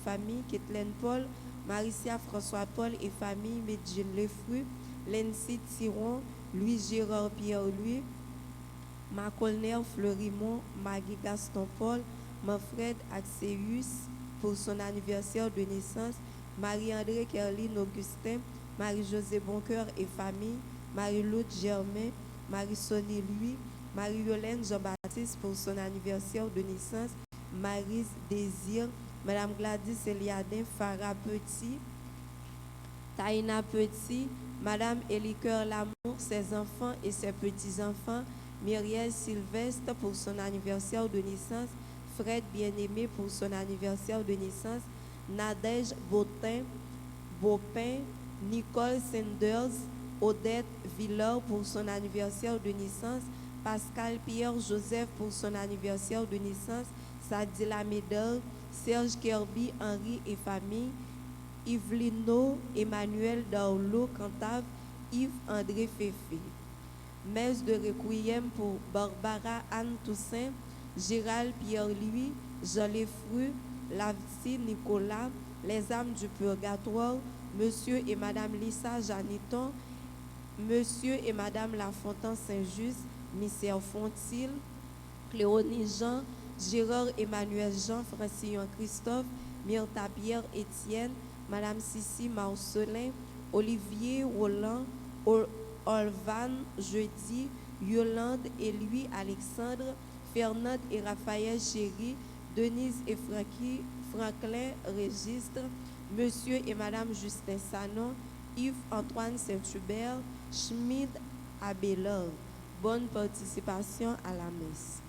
famille, Kathleen Paul, Maricia François Paul et famille, Medjine Lefru, Lency Thiron, Louis Gérard Pierre-Louis, Macolner Fleurimont, Maggie Gaston Paul, Manfred Axeus pour son anniversaire de naissance, Marie-André Kerline Augustin, Marie-Josée Boncoeur et famille, Marie-Laude Germain, Marie-Sonie Louis, Marie-Yolène Jean-Baptiste pour son anniversaire de naissance, Marise Désir, Madame Gladys Eliadin, Farah Petit, Taïna Petit, Madame Éliqueur Lamour, ses enfants et ses petits-enfants, Myriel Sylvestre pour son anniversaire de naissance, Fred Bien-Aimé pour son anniversaire de naissance, Nadège Beaupin, Nicole Sanders, Odette Villard pour son anniversaire de naissance, Pascal Pierre Joseph pour son anniversaire de naissance, Sadila Médel, Serge Kirby, Henri et famille, Yvelino Emmanuel Darlo Cantave, Yves André Féfé. Messe de requiem pour Barbara Anne Toussaint, Gérald Pierre-Louis, Jean Lefru, Lavsi Nicolas, les âmes du purgatoire, Monsieur et Madame Lissa Janiton, Monsieur et Madame Lafontaine Saint-Just, Michel Fontil, Cléonie Jean, Gérard Emmanuel Jean, Francillon Christophe, Myrta Pierre Étienne, Madame Sissi Marcelin, Olivier Roland, Olvan Jeudi, Yolande et Louis Alexandre, Fernande et Raphaël Chéri, Denise et Franklin Registre, Monsieur et Madame Justin Sanon, Yves Antoine Saint-Hubert, Schmid Abelard. Bonne participation à la messe.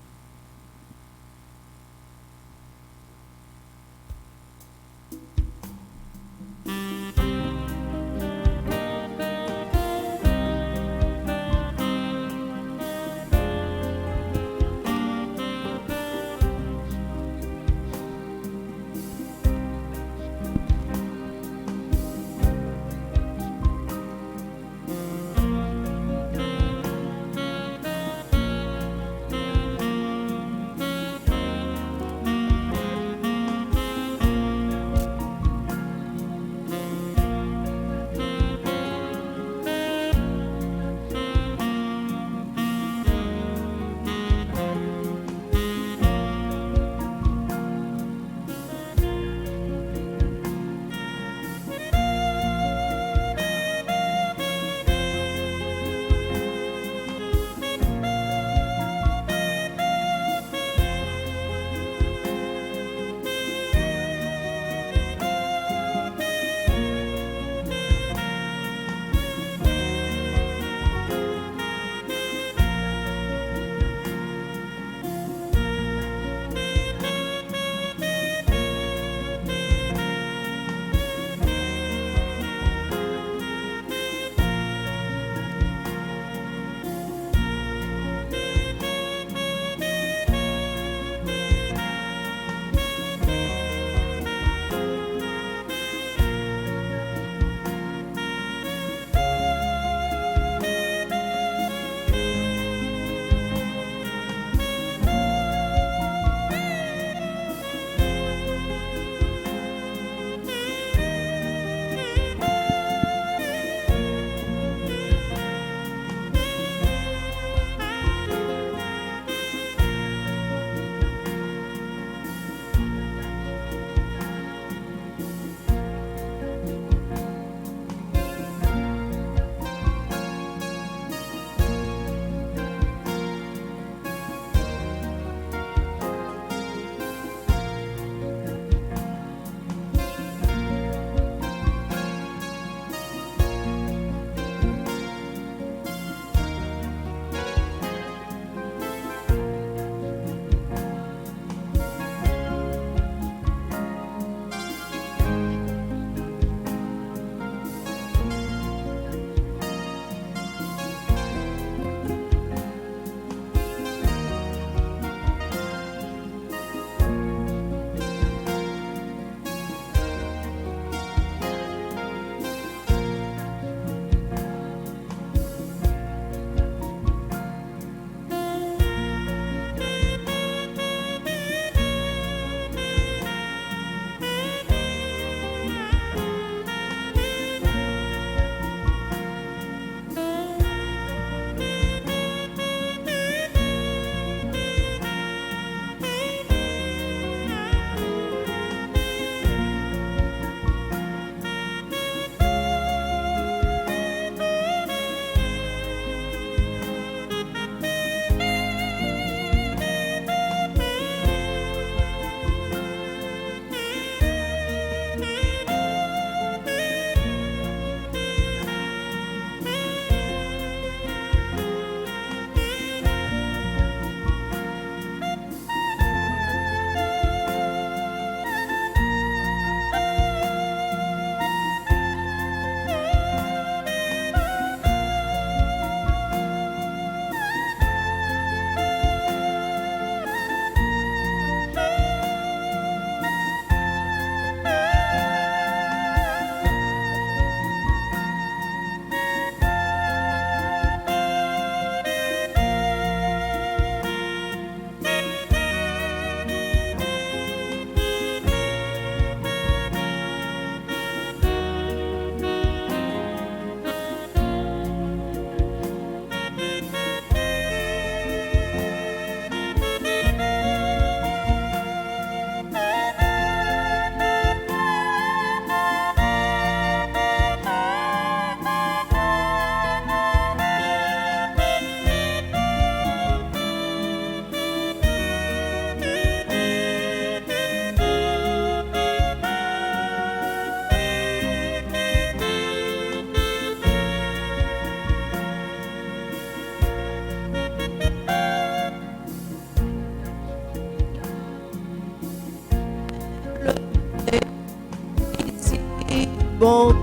bon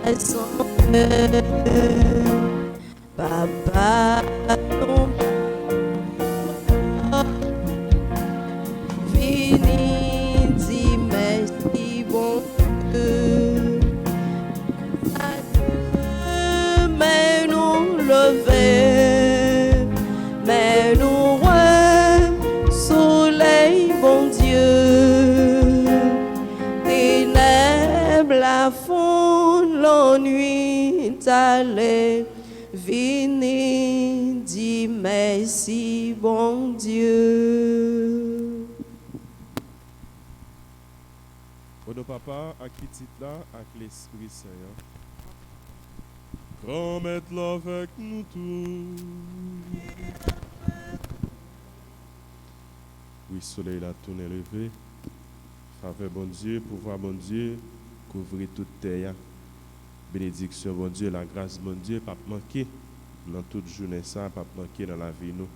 rassemble. Papa, non, vini, dis merci, bon Dieu. Mais nous lever, mais nous soleil, bon Dieu. Ténèbres la fond, l'ennui t'allait. Vini, dis merci, bon Dieu. Pour nos papas, à qui titre là, avec l'Esprit Saint. Grand maître là avec nous tous. Oui, soleil la tourne levé. Faveur bon Dieu, pouvoir bon Dieu, couvrir toute terre. Bénédiction bon Dieu, la grâce bon Dieu, pas manquer dans toute journée ça, pas manquer dans la vie nous.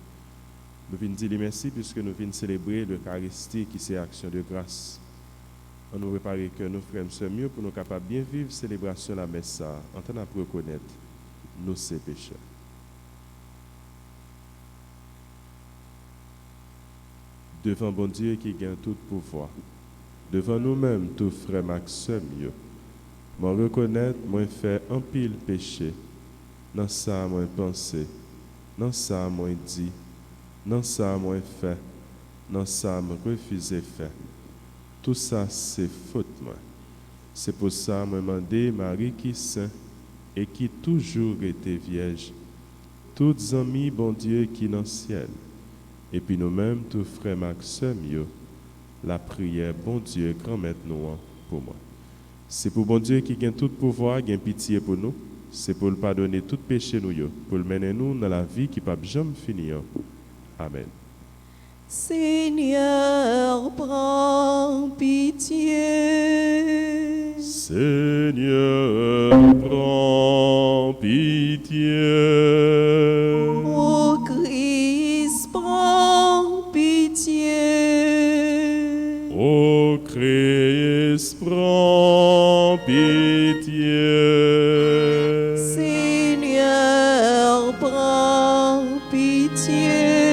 Nous venons dire merci puisque nous venons célébrer l'Eucharistie qui c'est action de grâce. On nous prépare que nous ferons ce mieux pour nous capables bien vivre célébration de la messe en train de reconnaître nos ces péchés. Devant bon Dieu qui gagne tout pouvoir, devant nous-mêmes, tout frère Maxime, moi reconnaître, moi faire un pile péché, dans ça moi penser, dans ça moi dit, dans ça moi fait, dans ça moi refuser faire. Tout ça, c'est faute, moi. C'est pour ça que je demande Marie qui est sainte et qui toujours était vierge. Toutes amis, bon Dieu, qui dans le ciel. Et puis nous-mêmes, tous frères Maxime, la prière, bon Dieu, grand maître nous pour moi. C'est pour bon Dieu qui gagne tout pouvoir, gagne pitié pour nous. C'est pour le pardonner tout péché nous, pour le mener nous dans la vie qui ne peut jamais finir. Amen. Seigneur, prends pitié. Seigneur, prends pitié. Ô Christ, prends pitié. Ô Christ, prends pitié. Seigneur, prends pitié.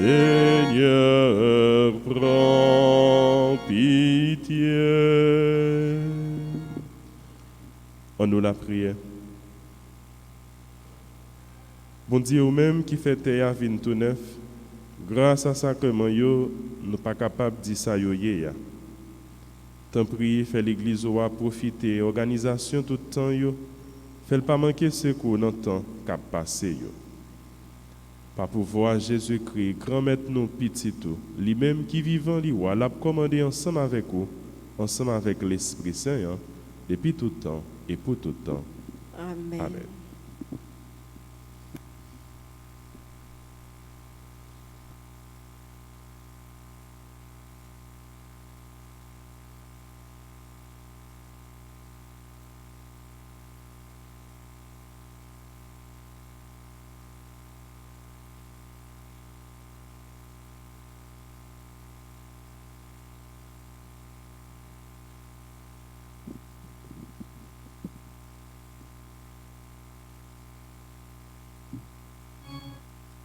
Seigneur, prends pitié. On nous la prière. Bon Dieu, ou même qui fait terre vin tout neuf, grâce à sacrement yo, nous pas capable de dire ça yo ya. Tant prie, fait l'église ou profiter, organisation tout le temps yo, fait pas manquer secours dans le temps qu'a passé yo. Par pouvoir Jésus-Christ, grand maître nous petit tout, lui-même qui vivant lui ou l'a commandé ensemble avec vous, ensemble avec l'Esprit Saint, depuis tout temps et pour tout temps. Amen. Amen.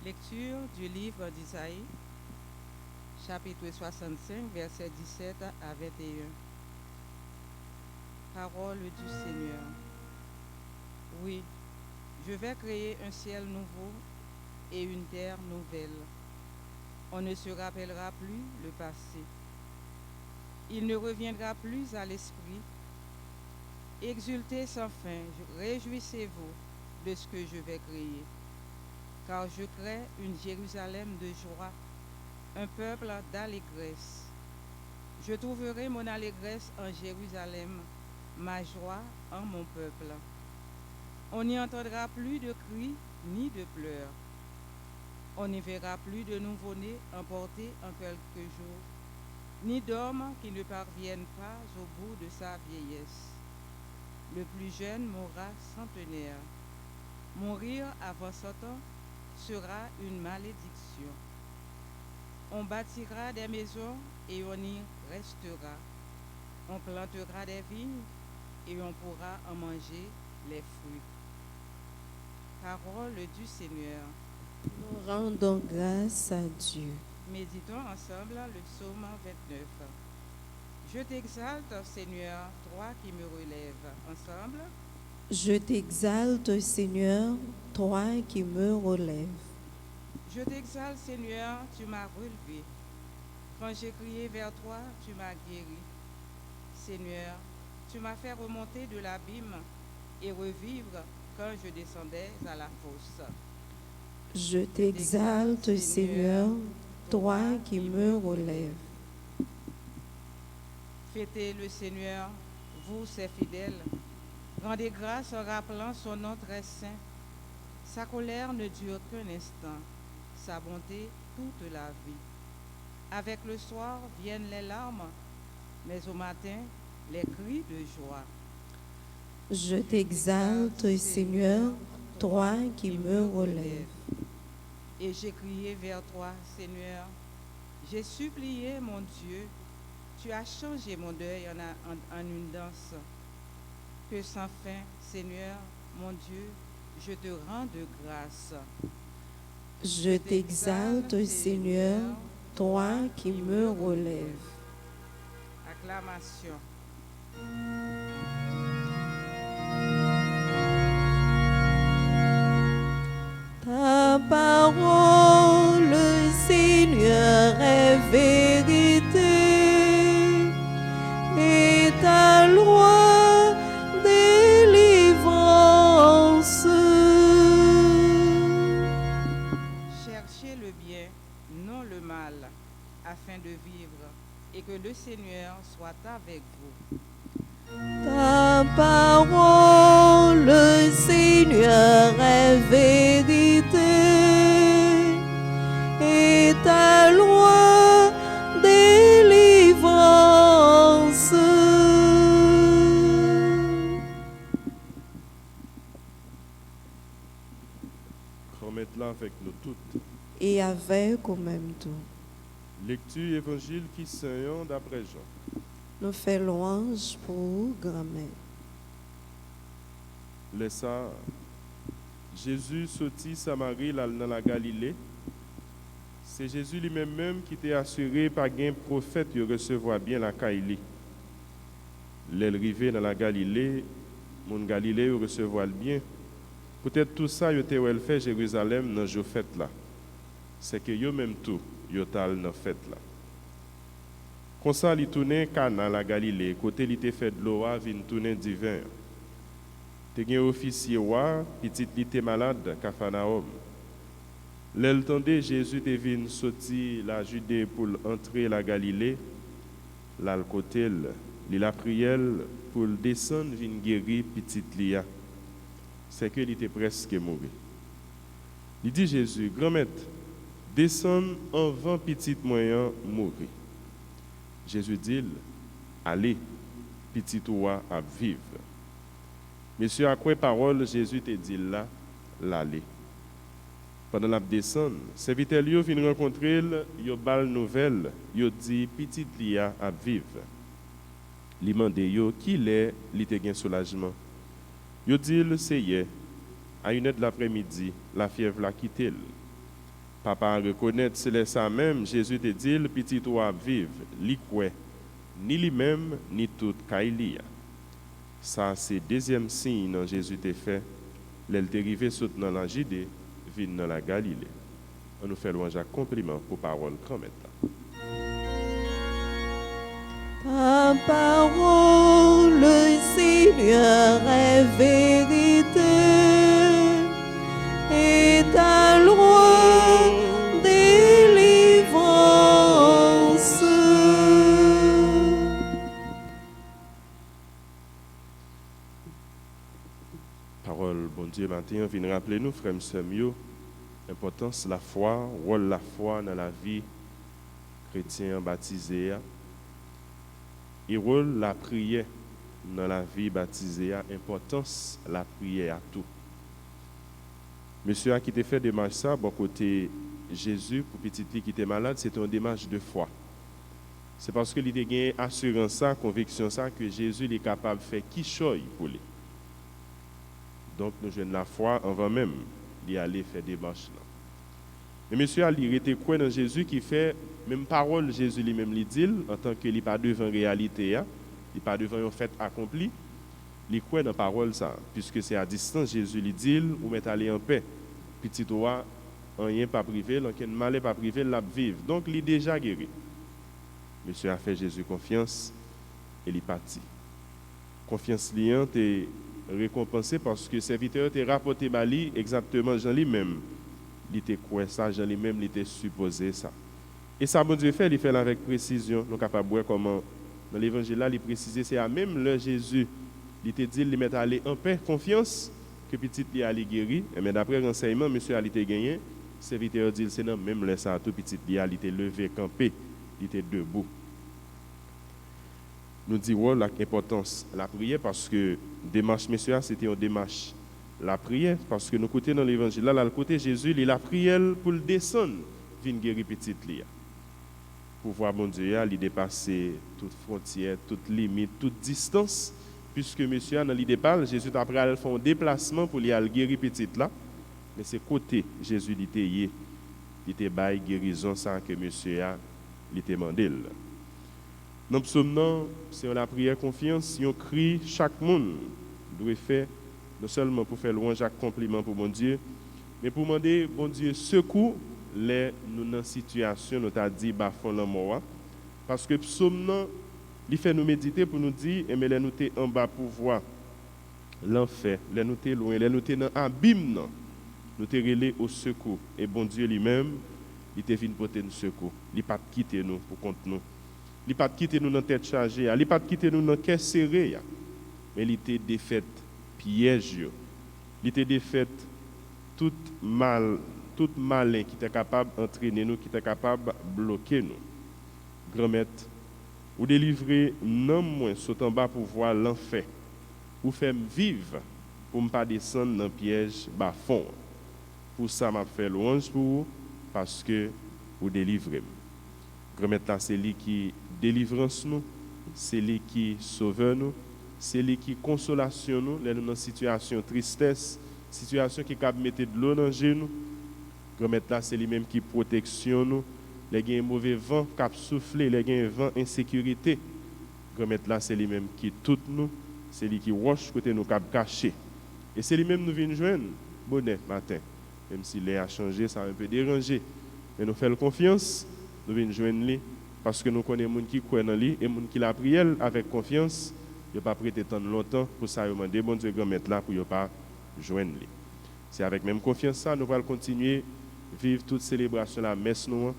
Lecture du livre d'Isaïe, chapitre 65, versets 17 à 21. Parole du Seigneur. Oui, je vais créer un ciel nouveau et une terre nouvelle. On ne se rappellera plus le passé. Il ne reviendra plus à l'esprit. Exultez sans fin, réjouissez-vous de ce que je vais créer. Car je crée une Jérusalem de joie, un peuple d'allégresse. Je trouverai mon allégresse en Jérusalem, ma joie en mon peuple. On n'y entendra plus de cris ni de pleurs. On n'y verra plus de nouveau-nés emportés en quelques jours, ni d'hommes qui ne parviennent pas au bout de sa vieillesse. Le plus jeune mourra centenaire. Mourir avant 100 ans sera une malédiction. On bâtira des maisons et on y restera. On plantera des vignes et on pourra en manger les fruits. Parole du Seigneur. Nous rendons grâce à Dieu. Méditons ensemble le psaume 29. Je t'exalte, Seigneur, toi qui me relèves. Ensemble. Je t'exalte, Seigneur, toi qui me relèves. Je t'exalte, Seigneur, tu m'as relevé. Quand j'ai crié vers toi, tu m'as guéri. Seigneur, tu m'as fait remonter de l'abîme et revivre quand je descendais à la fosse. Je t'exalte, Seigneur, toi qui me relèves. Fêtez le Seigneur, vous ses fidèles. Rendez grâce en rappelant son nom très saint. Sa colère ne dure qu'un instant, sa bonté toute la vie. Avec le soir viennent les larmes, mais au matin, les cris de joie. Je t'exalte, Seigneur, toi qui me relèves. Et j'ai crié vers toi, Seigneur. J'ai supplié, mon Dieu. Tu as changé mon deuil en une danse. Que sans fin, Seigneur, mon Dieu, je te rends de grâce. Je t'exalte, Seigneur, toi qui me relèves. Acclamation. Ta parole, Seigneur, est vérité, et ta loi délivrance. Cherchez le bien, non le mal, afin de vivre, et que le Seigneur soit avec vous. Ta parole, Seigneur, est vérité, et ta loi délivrance. Remettez-la avec nous toutes. Et avec au même temps, Lecture évangile qui saint d'après Jean. nous faisons louange pour grand-mère. Laissa Jésus sortit Samarie là dans la Galilée. C'est Jésus lui-même qui était assuré par un prophète de recevoir bien la Kaili. L'arrivée dans la Galilée, mon Galilée recevoir bien. Peut-être tout ça yo te wel fait Jérusalem dans jo fête là. C'est que yo même tout yo tal dans fête là. Comme ça li tourner Cana la Galilée, côté li te fait de l'eau vinn tourner divin. Te gen officier roi, petit li te malade, Capharnaüm. L'el tande Jésus te vinn sorti la Judée pour entrer la Galilée, là le côté li la prière pour descendre vinn guérir petit lia. C'est que il était presque mort. Il dit Jésus, grand maître, descend avant petit moyen mourir. Jésus dit, allez, petit roi à vivre. Monsieur, à quoi parole Jésus te dit là, l'aller. Pendant la descente, serviteur yo vient rencontrer, yo bal nouvelle, yo dit petit lia à vivre. Li mande yo qui l'est, li te gen soulagement. Yo dit c'est hier, à 1h de l'après-midi, la fièvre l'a quitté. Papa reconnaître c'est ça même, Jésus te dit petit roi vivre, li kwe, ni lui-même ni tout kailia. Ça c'est deuxième signe que Jésus t'a fait. L'elle est arrivée dans la Judée, vient dans la Galilée. On nous fait louange à compliment pour parole grand maître. Ta parole, Seigneur, est vérité, et ta loi délivrance. Parole, bon Dieu, matin, vient rappeler nous, frères et sœurs, l'importance de la foi, rôle de la foi dans la vie chrétien baptisé, et rôle de la prière dans la vie baptisée, importance de la prière à tout. Monsieur a qui t'a fait démarche ça, bon côté Jésus, pour petit qui était malade, c'était une démarche de foi. C'est parce que il a gagné assurance ça, conviction ça que Jésus est capable de faire qui choisit pour lui. Donc nous jouons la foi avant même d'y aller faire des marches là. Mais monsieur il était quoi dans Jésus qui fait même parole Jésus lui-même lui dit en tant que il pas devant réalité il pas devant un fait accompli, il croit dans parole ça puisque c'est à distance Jésus lui dit ou met aller en paix. Petit toi rien pas privé, donc mal pas privé la vivre. Donc il est déjà guéri. Monsieur a fait Jésus confiance et il est parti. Confiance liante est récompensée parce que serviteur t'a rapporté Bali exactement Jean lui-même. Il était quoi ça, Jean lui-même, il était supposé ça. Et ça, bon Dieu fait, il fait avec précision. Nous sommes capables de voir comment, dans l'évangile là, il précise, c'est à même le Jésus, il était dit, il met aller en paix, confiance, que petit il allait guéri. Mais d'après renseignement, monsieur a été gagné, serviteur dit, c'est non, même le ça, tout petit il a été levé, campé, il était debout. Nous disons l'importance de la prière parce que démarche, monsieur, c'était une démarche. La prière, parce que nous côté dans l'évangile, là, le côté Jésus, il a prié pour le descendre, venir guérir petite lia. Pour voir mon Dieu, il dépasser toute frontière, toute limite, toute distance, puisque monsieur, dans l'idée parle, Jésus après elle fait un déplacement pour lui aller guérir petite là, mais c'est côté Jésus il était bail guérison ça que monsieur a il était mandé. Dans psaume c'est la prière confiance, si on crie chaque monde doit faire non seulement pour faire louange et compliment pour mon Dieu, mais pour demander, bon Dieu, secours les nous dans situation, nous t'a dit, fond la mort. Parce que psaume, il fait nous méditer pour nous dire, mais les nous t'es en bas pour voir l'enfer, les nous t'es loin, les nous t'es dans l'abîme, nous t'es relé au secours. Et bon Dieu lui-même, il t'est venu porter nous secours. Il n'a pas quitté nous pour contre nous. Il n'a pas quitté nous dans tête chargée, il n'a pas quitté nous dans caisse serrée, mais il était défaite. Piège, il était défaite tout malin qui était capable d'entraîner nous, qui était capable de bloquer nous. Grand-mère, ou délivrer non moins sauter en bas pour voir l'enfer, ou faire vivre pour ne pas descendre dans le piège bas fond. Pour ça, m'a fait louange pour vous, parce que vous délivrez. Grand-mère, c'est lui qui délivrance nous, c'est lui qui sauve nous. C'est lui qui consolation nous, dans une situation tristesse, situation qui cap mettre de l'eau dans le genou. Là, c'est lui-même qui protection nous. Les gains mauvais vent cap souffler, les gains vent insécurité. Là, c'est lui-même qui tout nous, c'est lui qui wash côté nous cap caché. Et c'est lui-même nous vient joindre bonnet matin. Même si l'air a changé, ça a un peu dérangé. Mais nous faisons confiance, nous venons joindre lui parce que nous connaissons les gens qui croient en lui et les gens qui la prié avec confiance. Il n'a pas prêté tant longtemps pour ça, il demander bon Dieu grand-mère là pour ne pas joindre lui. C'est avec même confiance ça nous allons continuer à vivre toute célébration la messe nous.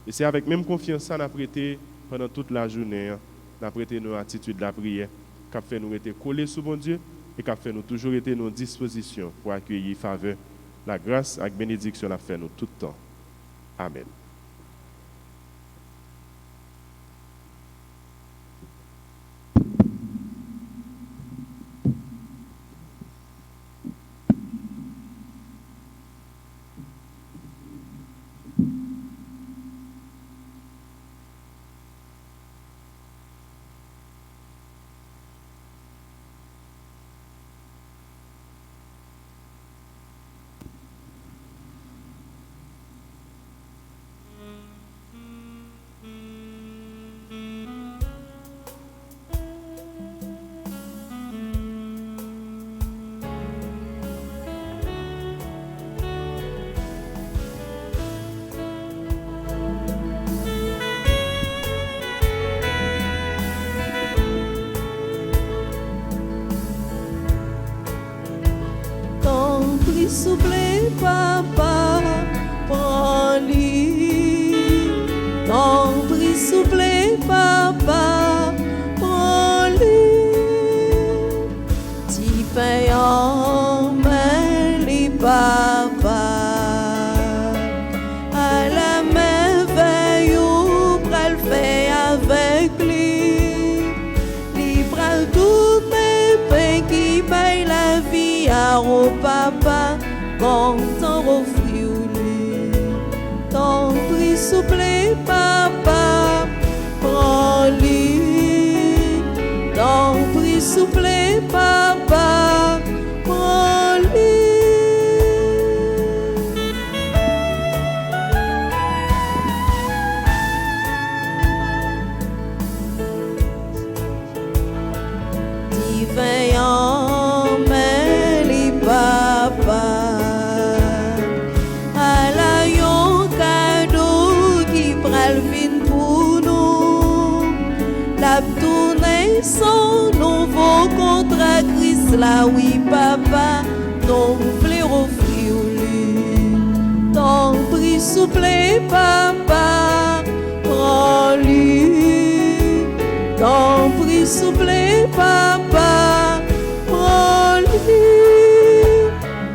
Et c'est avec même confiance ça nous avons prêté pendant toute la journée, nous avons prêté nos attitudes de la prière, qui a fait nous être collés sous bon Dieu et qui a fait nous toujours être nos dispositions pour accueillir faveur, la grâce et la bénédiction la fait nous tout le temps. Amen. Soufflez, papa, prends-lui. Ton prix soufflez, papa, prends-lui. Tu fais en main les papa. À la merveille, ou pral fait avec lui. Il pral tout les pains qui paye la vie à au papa. Content offrir lui, ton prix souple, papa, prends. souffler, papa, prends-lui. Divin emmène papa, à la yon cadeau qui pral vin pour nous. La tournée son nouveau contrat Christ là, oui papa, ton voulez offrir lui. Ton prix souple papa, prends-lui. Ton prix souple papa, prends-lui.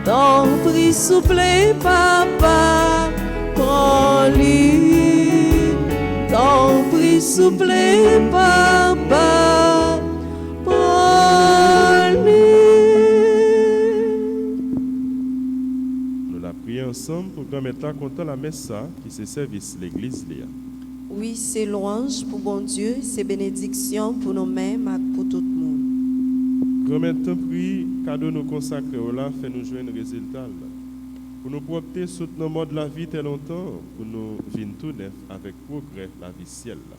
Ton prix souple papa, prends-lui. Ton prix souple papa, prends-lui. Nous la prions ensemble pour que maintenant content la messe ça, qui c'est service l'église là. Oui, c'est louange pour bon Dieu, c'est bénédiction pour nous-mêmes et pour tout le monde. Grand temps prie, cadeau nous consacrer au là, fait nous jouer un résultat là. Pour nous porter sous nos modes de la vie très longtemps, pour nous vivre tout neuf avec progrès la vie ciel là.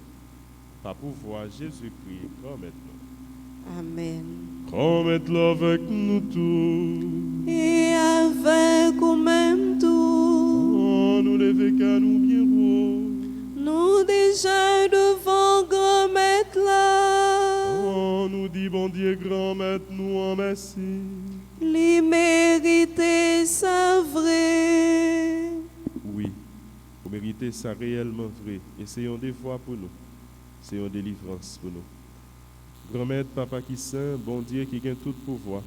Par pouvoir Jésus-Christ, grand maintenant. Amen. Grand maintenant avec nous tous. Et avec nous-mêmes tout, Oh, nous lever qu'à nous bien haut. nous déjà devant grand maître là, Oh, nous dit bon Dieu grand maître nous en merci. les mériter ça vrai. Oui, vous méritez ça réellement vrai. Et c'est une des fois pour nous. C'est une délivrance pour nous. Grand maître, papa qui saint, bon Dieu qui gagne tout pouvoir.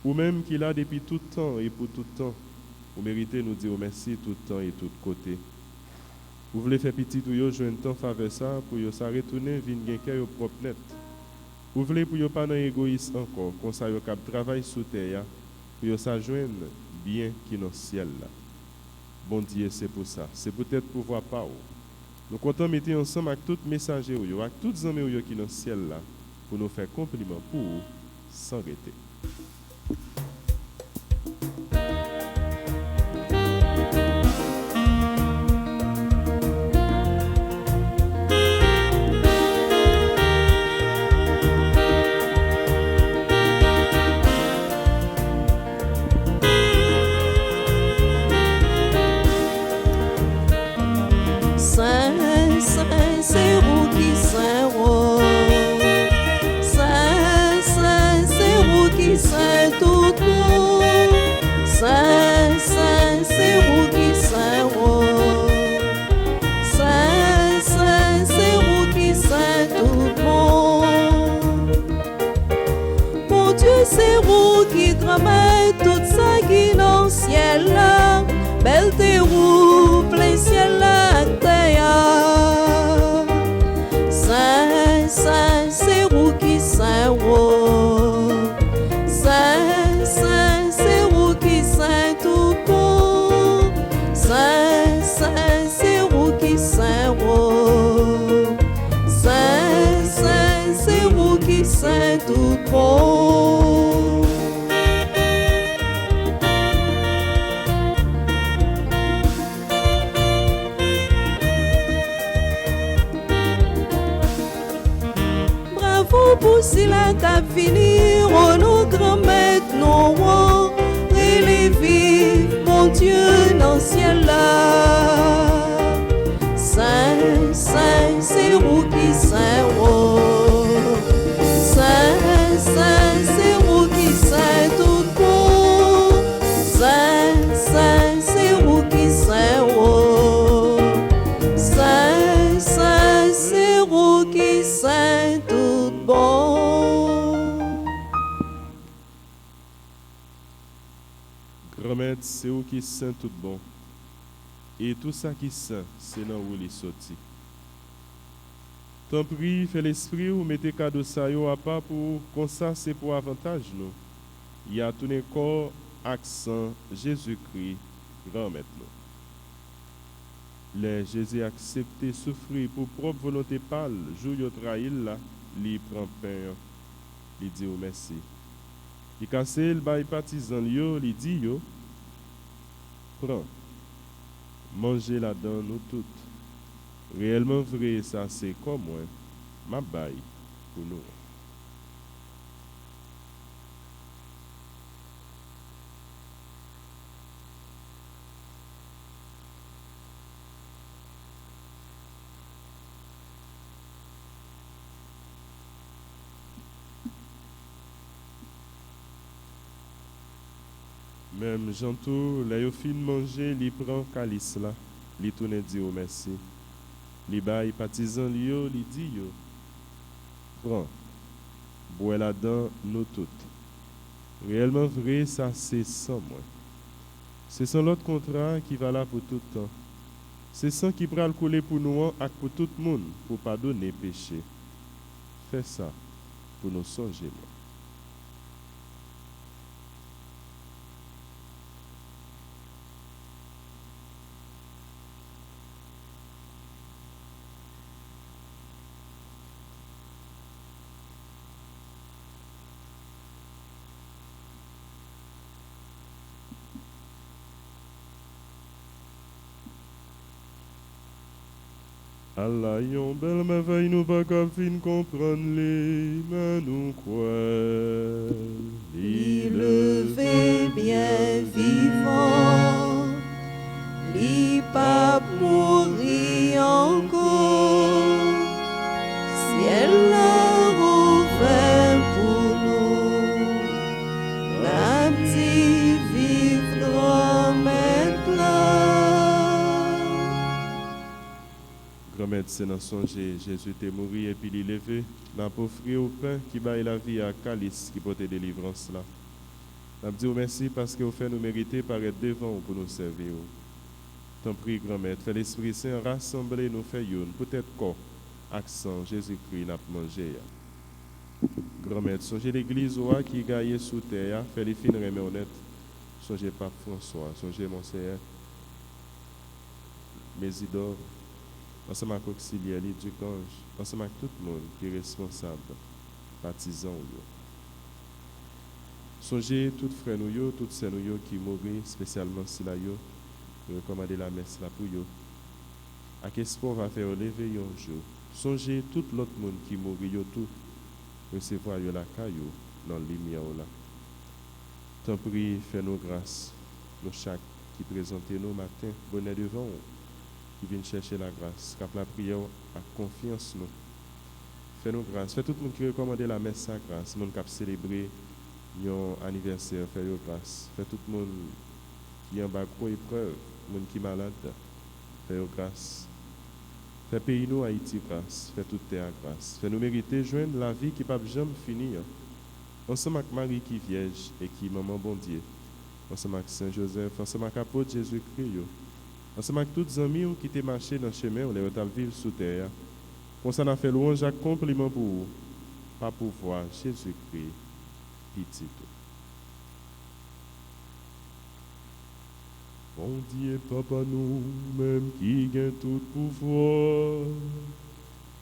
Ou même qui l'a depuis tout temps et pour tout temps. Vous méritez nous dire merci tout temps et tout côté. Vous voulez faire petit tout yo jouer un temps faveur ça pour yo ça retourner vinn gen cœur yo propre net. Vous voulez pour yo pas dans égoïste encore, comme ça yo cap travail sous terre pour yo ça joindre bien qui dans ciel là. Bon Dieu, c'est pour ça. C'est peut-être pour voir pas. Nous comptons mettre ensemble avec tous les messagers, avec tous les amis qui sont dans le ciel là, pour nous faire compliment pour eux, sans arrêter. Saint, Saint, c'est vous qui Saint roi. Saint, Saint, c'est vous qui Saint tout monde. Saint, Saint, c'est vous qui Saint roi. Saint, Saint, c'est vous qui Saint tout monde. Mon Dieu, c'est vous qui gramez tout ça qui dans le ciel là. Belle terre, plein ciel là, terre. Saint, Saint, c'est vous qui Saint roi. Saint, Saint, c'est vous qui Saint tout bon. Saint, Saint, c'est vous qui Saint roi. Saint, Saint, c'est vous qui Saint tout bon. Pour si la cap finir, oh nos grands-maîtres, nos rois, relève, mon Dieu, dans le ciel là. Saint, Saint, c'est vous qui Saint roi. Saint, Saint, c'est vous qui Saint tout bon. Saint, Saint, c'est vous qui Saint roi. Saint, Saint, c'est vous qui Saint tout bon. Grand-mère, c'est où qui saint tout bon. Et tout ça qui saint, c'est là où il est sorti. Tant pis, fais l'esprit ou mettez cadeau ça yo à part pour comme ça c'est pour avantage nous. Il y a tout un corps accent Jésus-Christ grand maître nous. Les Jésus accepté souffrir pour propre volonté pâle, jour yo trahil là, li prend pain. il dit oh, merci. Il casse le bail partisan, il dit yo, prends, mangez là-dedans nous toutes. Réellement vrai, ça c'est comme moi, ma bail pour nous. Même Jantou, là, il fin manger, il prend calice là, il tourne dit oh, merci. Il bail partisan, il dit yo, prends, bois là-dedans nous toutes. Réellement vrai, ça c'est sans moi. C'est sans l'autre contrat qui va là pour tout le temps. C'est sans qui pral couler pour nous et pour tout le monde pour pardonner péché. Fais ça pour nous songer. Allah, yon belle merveille, nous pas qu'à fin comprendre les, mais nous croire. Il levé bien vivant, il pas mourir encore. Ciel l'a ouvert pour nous, la petite vivra maintenant. Grand-mère, c'est dans son Jésus était mort et puis il est levé. N'a pas offert au pain qui baille la vie à calice qui porte délivrance là. N'a dit merci parce que vous fait nous mériter paraître devant pour nous servir. T'en prie, grand-mère, fais l'Esprit Saint rassembler nous fait une, peut-être quoi, accent Jésus-Christ n'a pas mangé. Grand-mère, songez l'église qui gagne sous terre, fais les fines remet honnête. Songez Pape François, songez Monseigneur Mésidor, ensemble avec auxiliaire du Gange, ensemble avec tout le monde qui est responsable, partisan. Songez tous frères nous, toutes sœurs nous qui mourent, spécialement si là yo, recommander la messe là pour yo. À qu'est-ce qu'on va faire lever un jour? Songez tout l'autre monde qui mourut yo tout, recevoir yo la caillou dans la lumière là. Tant prie, fais-nous grâce, nous chaque qui présente nous matin, bonnet devant nous, qui vient chercher la grâce, cap la prière à confiance nous. Fais-nous grâce, fais tout le monde qui recommande la messe à grâce, monde qui a célébré un anniversaire, fais-nous grâce, fais tout le monde qui est en bas de épreuve, monde qui est malade, fais-nous grâce. Fais pays nous Haïti grâce, fais toute terre grâce, fais nous mériter joindre la vie qui ne peut jamais finir. Ensemble avec Marie qui est vierge et qui est maman bon Dieu. Ensemble avec Saint Joseph, ensemble avec l'apôtre Jésus-Christ. Ensemble avec tous les amis qui ont marché dans le chemin, on les vivre sous terre. Comme ça, on a fait louange à compliment pour vous, pas pour voir Jésus-Christ, petit. Bon Dieu, Papa, nous, même qui gagne tout pouvoir,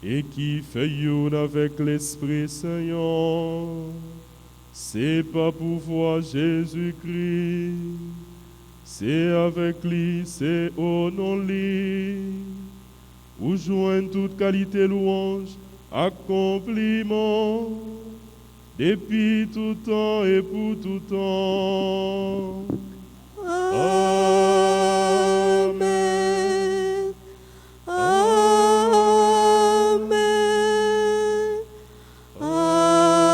et qui fait une avec l'Esprit Saint, c'est pas pour voir Jésus-Christ, c'est avec lui, c'est au nom de lui, où joignent toute qualité louange, accompliment, depuis tout temps et pour tout temps. Amen. Amen. Amen.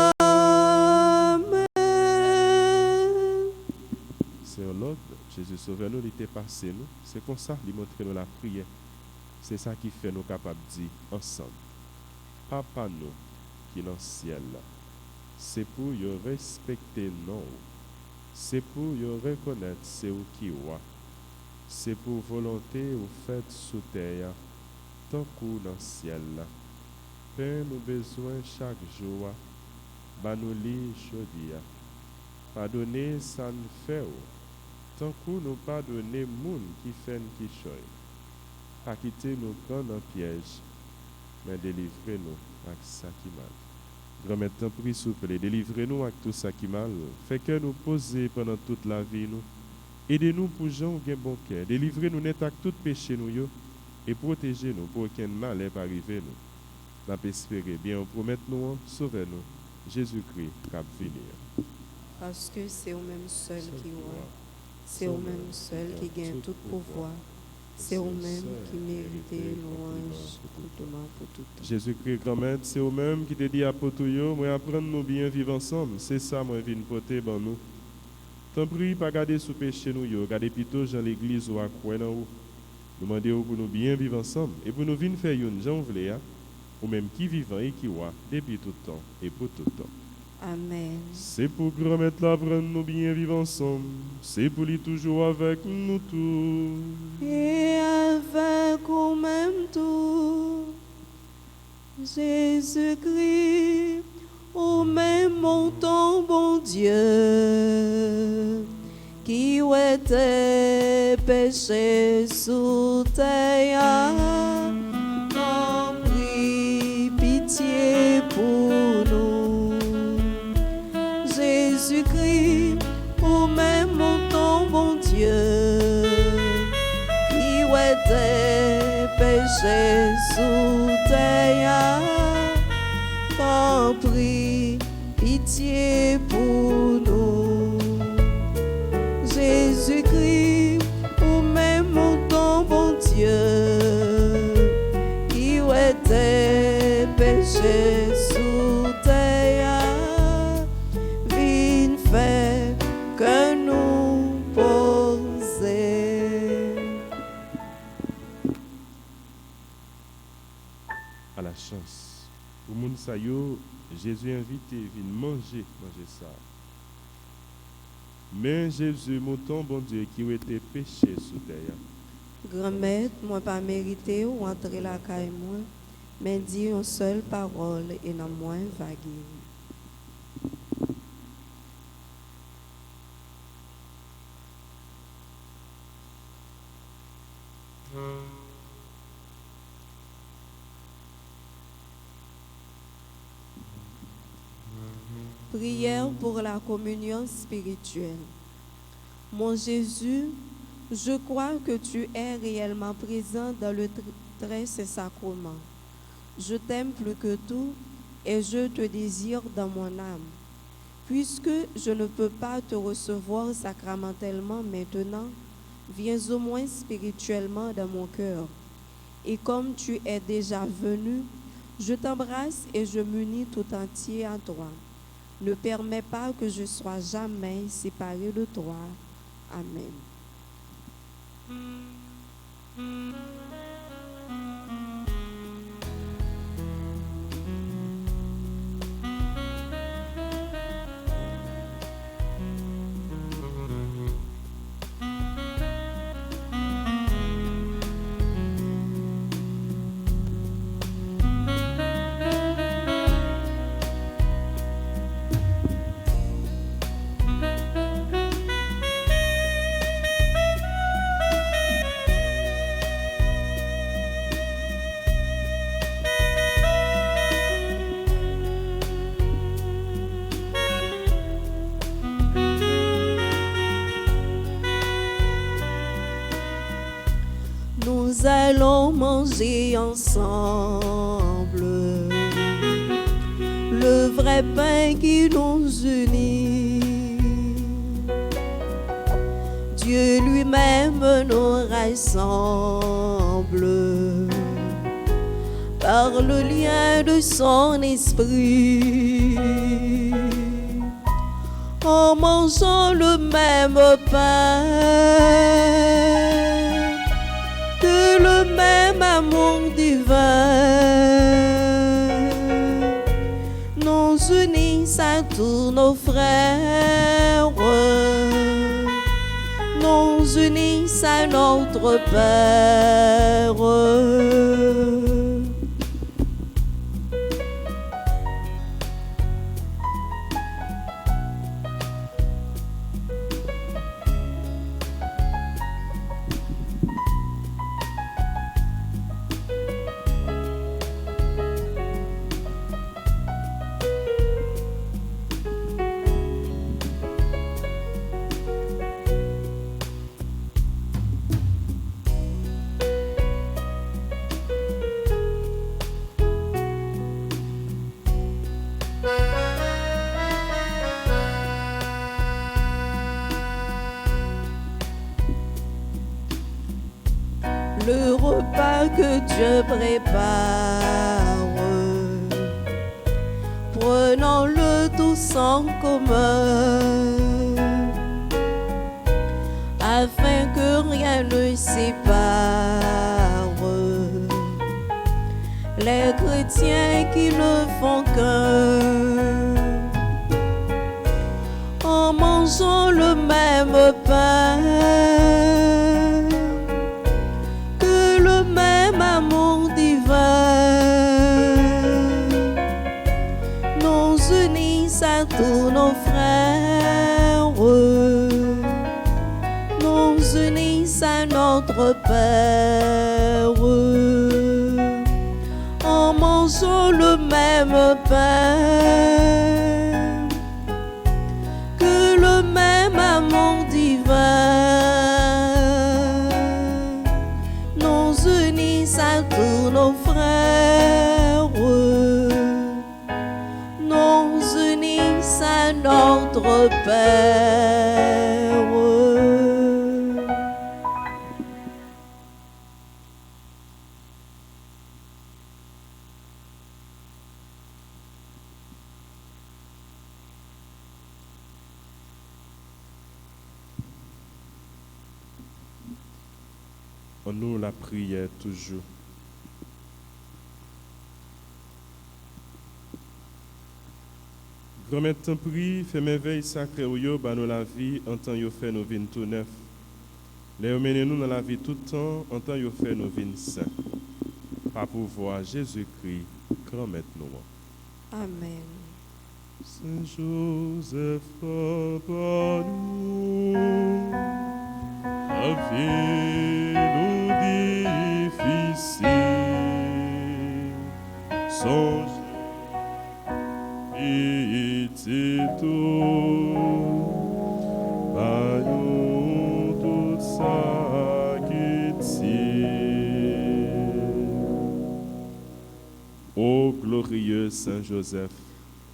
C'est un ordre. Jésus sauve nous, il était passé nous. C'est comme ça, il montre nous la prière. C'est ça qui fait nous capables de dire ensemble. Papa nous, qui est dans le ciel, c'est pour y respecter nous. C'est pour y reconnaître c'est où qui est. C'est pour volonté ou fait sous terre, tant qu'on dans le ciel. Père, nous besoin chaque jour, bah nous li chaudia. Pardonnez ça nous fait, tant qu'on nous pardonner moun qui fait qui choy. Pas quitter nous prendre en piège, mais délivrer nous avec ça qui mal. Grand-mère, t'en prie, s'il vous plaît, délivrez-nous avec tout ça qui mal. Fait que nous poser pendant toute la vie, nous. Aidez-nous pour gens qui ont bon cœur. Délivrez-nous net avec tout péché, nous, yo, et protégez-nous pour qu'un mal n'ait pas arrivé, nous. Nous espérons bien, promettez-nous, sauvez-nous. Jésus-Christ, cap venir. Parce que c'est au même seul qui voit. C'est au même seul qui gagne tout pouvoir. C'est au même qui mérite louange pour tout temps. Jésus-Christ, grand-mère, c'est au même qui te dit à Potouyo, moi apprendre nous bien vivre ensemble. C'est ça, moi, viens porter dans nous. T'en prie, pas garder sous péché nous, yo. Gardez plutôt dans l'église ou à quoi dans nous. Demandez pour nous bien vivre ensemble. Et pour nous venir faire une, j'en voulais, ou même qui vivant et qui voit, depuis tout temps et pour tout temps. Amen. C'est pour grand-mère là, prendre nous bien vivre ensemble. C'est pour lui toujours avec nous tous. Et avec au même tout, Jésus-Christ, au même montant, bon Dieu, qui était péché sous terre, en prie pitié pour nous. Jésus-Christ, au même montant, bon Dieu, qui était péché sous terre, en prie pitié pour nous. Jésus-Christ, au même montant, bon Dieu, qui était péché sous terre, vin fait que nous poser. À la chance. Pour moun sa yo, Jésus invite vin manger ça. Mais Jésus, mouton bon Dieu, qui a été péché sous terre. Grand-mère, moi pas mérité ou entrer la caille moi, mais dis une seule parole et non moins vague. Prière pour la communion spirituelle. Mon Jésus, je crois que tu es réellement présent dans le très saint sacrement. Je t'aime plus que tout et je te désire dans mon âme. Puisque je ne peux pas te recevoir sacramentellement maintenant, viens au moins spirituellement dans mon cœur. Et comme tu es déjà venu, je t'embrasse et je m'unis tout entier à toi. Ne permets pas que je sois jamais séparé de toi. Amen. Nous allons manger ensemble le vrai pain qui nous unit. Dieu lui-même nous rassemble par le lien de son esprit. En mangeant le même pain, de le même amour divin, nous unissent à tous nos frères, nous unissent à notre Père. le repas que Dieu prépare. Prenons-le tous en commun, afin que rien ne sépare les chrétiens qui ne font qu'un, en mangeant le même pain, que le même amour divin nous unisse à tous nos frères, nous unisse à notre Père, en mangeant le même pain, que le même amour divin nous unisse à tous nos frères, nous unisse à notre Père. En nous la prière toujours. Grand Maître t'en prie, fais merveille sacrée au yo, bah nous la vie, en temps yo fait nos vins tout neuf. Les mener nous dans la vie tout le temps, en temps yo fait nos vins saints. Par pouvoir Jésus-Christ, Grand Maître nous. Amen. Saint Joseph, papa nous, avez-nous difficile, songe pitié tout, par nous toute sa Ô glorieux Saint Joseph,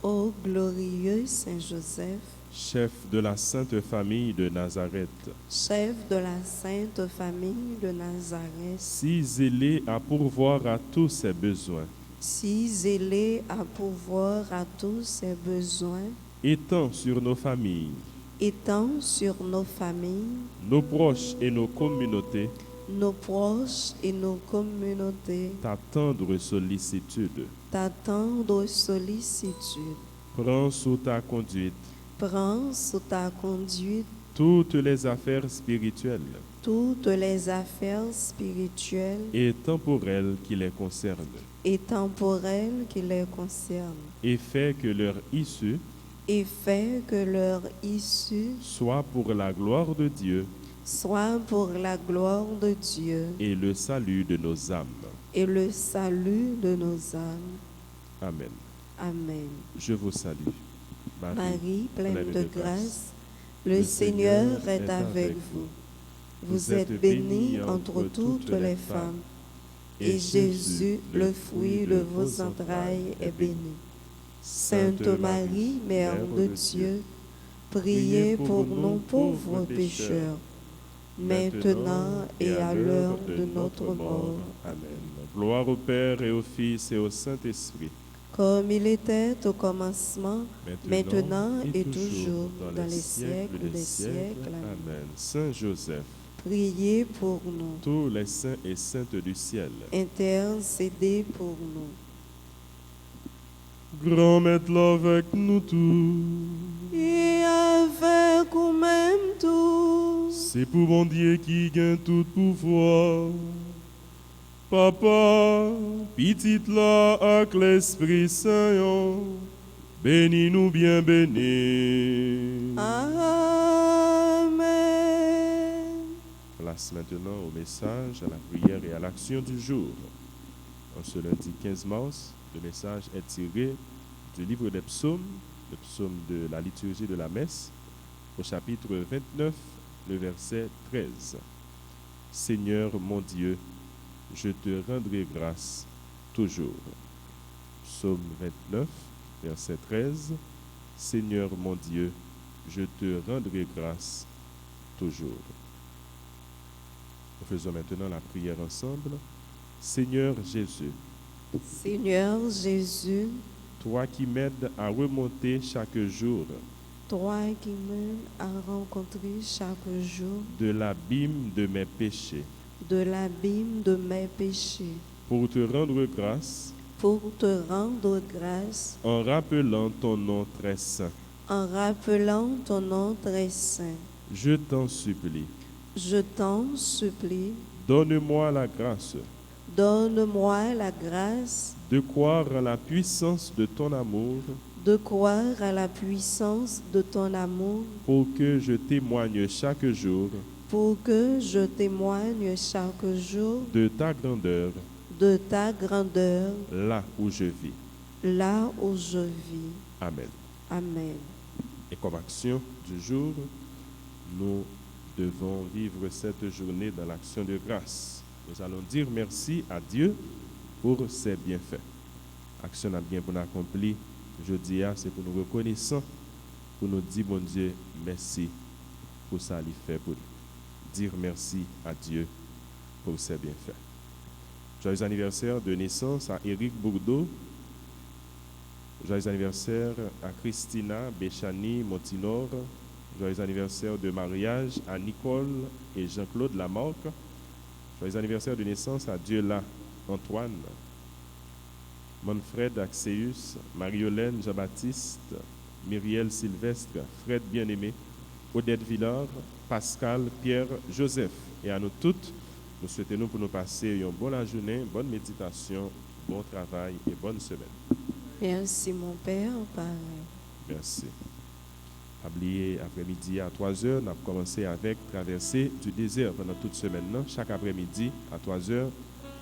Ô glorieux Saint Joseph, chef de la Sainte Famille de Nazareth, chef de la Sainte Famille de Nazareth, si zélé à pourvoir à tous ses besoins, si zélé à pourvoir à tous ses besoins, étends sur nos familles, étends sur nos familles, nos proches et nos communautés nos proches et nos communautés, ta tendre sollicitude. ta tendre sollicitude. Prends sous ta conduite Prends sous ta conduite toutes les affaires spirituelles toutes les affaires spirituelles et temporelles qui les concernent, et temporelles qui les concernent, et fais que leur issue et fais que leur issue soit pour la gloire de Dieu soit pour la gloire de Dieu et le salut de nos âmes. et le salut de nos âmes. Amen. Amen. Je vous salue. Marie, pleine de grâce, le Seigneur est avec vous. Vous êtes bénie entre toutes les femmes, et Jésus, le fruit de vos entrailles, est béni. Sainte Marie, Mère de Dieu, priez pour nous pauvres pécheurs, maintenant et à l'heure de notre mort. Amen. Gloire au Père et au Fils et au Saint-Esprit. Comme il était au commencement, maintenant et toujours, dans les siècles des siècles. Amen. Saint Joseph, priez pour nous. tous les saints et saintes du ciel, Intercédez pour nous. Grand Maître avec nous tous, Et avec vous-même tous. c'est pour mon Dieu qui gagne tout pouvoir. Papa, petite là avec l'Esprit Saint, bénis-nous bien bénis. Amen. Place maintenant au message, à la prière et à l'action du jour. En ce lundi 15 mars, le message est tiré du livre des psaumes, le psaume de la liturgie de la messe, au chapitre 29, le verset 13. Seigneur mon Dieu, je te rendrai grâce toujours. Psaume 29, verset 13. Seigneur mon Dieu, je te rendrai grâce toujours. Nous faisons maintenant la prière ensemble. Seigneur Jésus, Seigneur Jésus, toi qui m'aides à remonter chaque jour toi qui m'aides à rencontrer chaque jour de l'abîme de mes péchés, de l'abîme de mes péchés, pour te rendre grâce pour te rendre grâce en rappelant ton nom très saint. en rappelant ton nom très saint. Je t'en supplie, Je t'en supplie, donne-moi la grâce donne-moi la grâce de croire en la puissance de ton amour de croire à la puissance de ton amour pour que je témoigne chaque jour pour que je témoigne chaque jour de ta grandeur de ta grandeur là où je vis. là où je vis. Amen. Amen. Et comme action du jour, nous devons vivre cette journée dans l'action de grâce. Nous allons dire merci à Dieu pour ses bienfaits. Action à bien pour nous accomplir. Je dis, c'est pour nous reconnaissant, pour nous dire, bon Dieu, merci pour ça qu'il fait pour nous. Dire merci à Dieu pour ses bienfaits. Joyeux anniversaire de naissance à Éric Bourdeau. Joyeux anniversaire à Christina Béchani Montinor. Joyeux anniversaire de mariage à Nicole et Jean-Claude Lamarque. Joyeux anniversaire de naissance à Dieula Antoine, Manfred Axeus, Marie-Hélène Jean-Baptiste, Myriel Sylvestre, Fred Bien-Aimé, Odette Villard, Pascal, Pierre, Joseph. Et à nous toutes, nous souhaitons pour nous passer une bonne journée, bonne méditation, bon travail et bonne semaine. Merci mon Père. Pareil. Merci. Oubliez, après-midi à 3h, nous avons commencé avec traversée du désert pendant toute semaine. Chaque après-midi à 3h,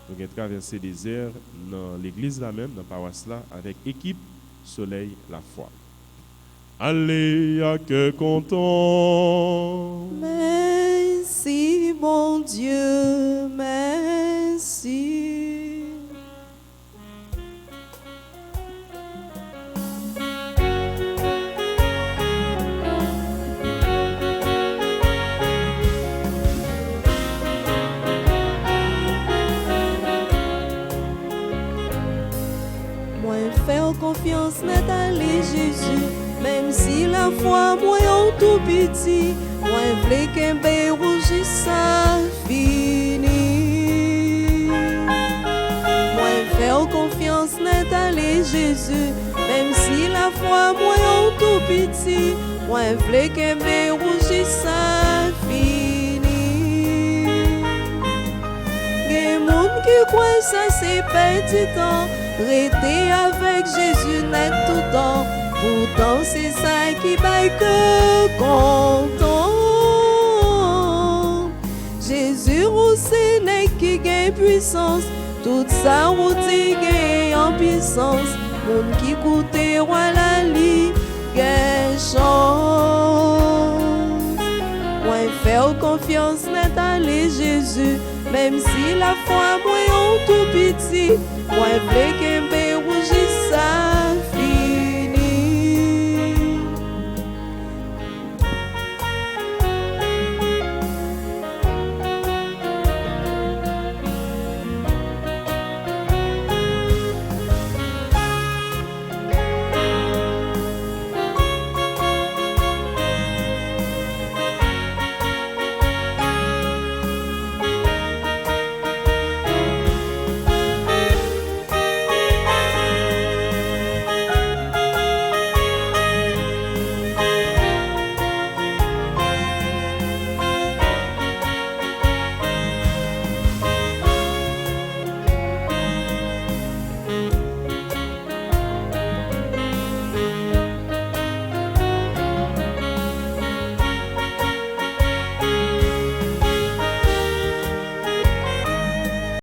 nous avons traversé le désert dans l'église là même, dans la paroisse là, avec équipe Soleil la foi. Allez, à cœur content. Merci mon Dieu, merci. Faire confiance net à Jésus, même si la foi moi en tout petit, moi vle kembe rougi ça fini. Moi faire confiance net à Jésus, même si la foi moi en tout petit, moi vle kembe rougi ça fini. Gen moun qui croit ça c'est petit temps. Rester avec Jésus net tout temps. Pourtant c'est ça qui baille que content. Jésus aussi n'est qui gagne puissance. Tout ça ou dit gagne en puissance. Moun qui coûte roi la li gagne chance. Moi faire confiance net à Jésus. Même si la foi moi en tout petit, moi vle kembe rougi ça